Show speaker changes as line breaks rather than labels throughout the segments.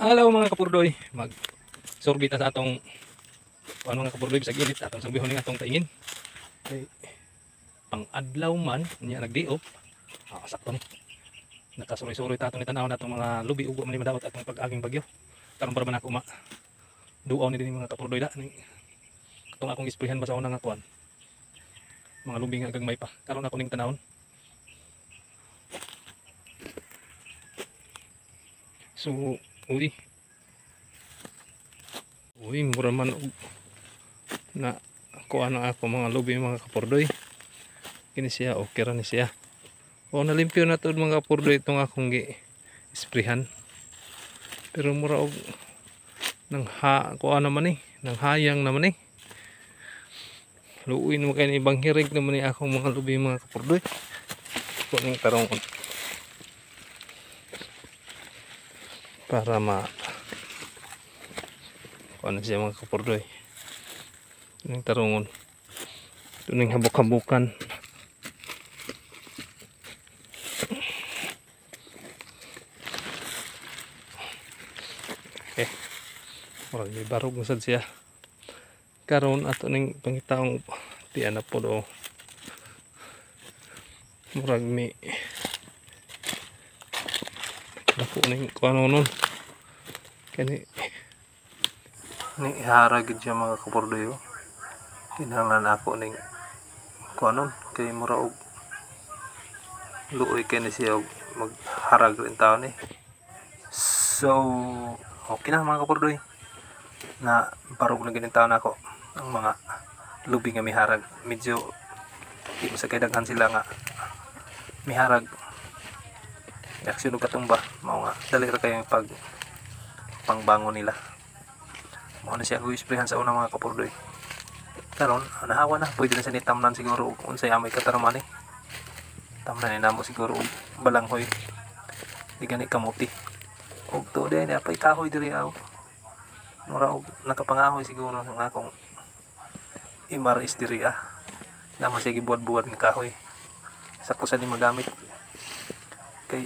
Hello mga kapurdoy, mag-sorbita sa atong ano nga kapurdoy sa gilid atong sorbihon ning atong taingin. Kay pang adlaw man niya nagdiop. Sakto ni. Nakasuroy-suroy ta atong tanaw natong mga lubi ug man madawat atong pag-aging bagyo. Karon para man ako duaw ni dinhi mga kapurdoy da ni katong akong isprehan ba sa una nga kuan. Mga lubi nga gagmay pa. Karon ako ning tanawon. So, uy, mura man na kuha na ako mga lubi mga kapurdoy. Kini siya, okay ra ni siya. O nalimpyo na to mga kapurdoy itong akong gi-isprehan. Pero mura og nang kuha naman nang hayang naman luuin mo kayo ni ibang hirig naman akong mga lubi mga kapurdoy. Kuning tarong para ano siya mga kapurdoy. Yung tarongon ito yung habuk-habukan. Okay, murag may barog na sad siya karon ato ning pangitaong tiyan na po do murag may naku ning kuano nun kani ning iharagid siya mga kapurdoy. Kinahanglan ako ning kuanon kay mura og luoy kay ni siya og magharag rin tao ni. So okay na mga kapurdoy na barog na ganun tao na ako ang mga lubi nga miharag. Medyo di sa kaidagan sila nga miharag aksyon og katumba mao nga dali ra kayo pag pangbangon nila. Mao na siya ko isprehan sa una mga kapurdoy. Karon nahawa na pwede na sa ni tamnan siguro kung unsay amay katarman tamnan ni namo siguro balanghoy di gani kamuti og to din apay kahoy diri aw mura og nakapangahoy siguro ng akong imaris diri na masigi buwad-buwad ng kahoy sa kusa ni magamit kay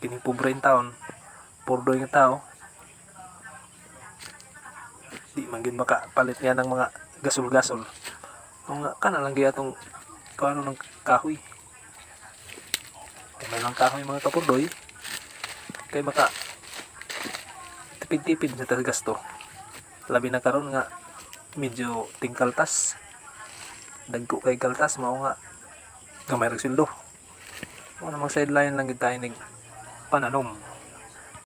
kini pobre taon pordoy nga tao di man gid makapalit niya ng mga gasol-gasol nga kana lang gyud atong kaano ng kahoy kay may lang kahoy mga kapurdoy kay maka tipid-tipid sa gasto labi na karon nga medyo tingkaltas dagko kay kaltas mao nga gamay ra sildo mo namang sideline lang gid tayo ning pananom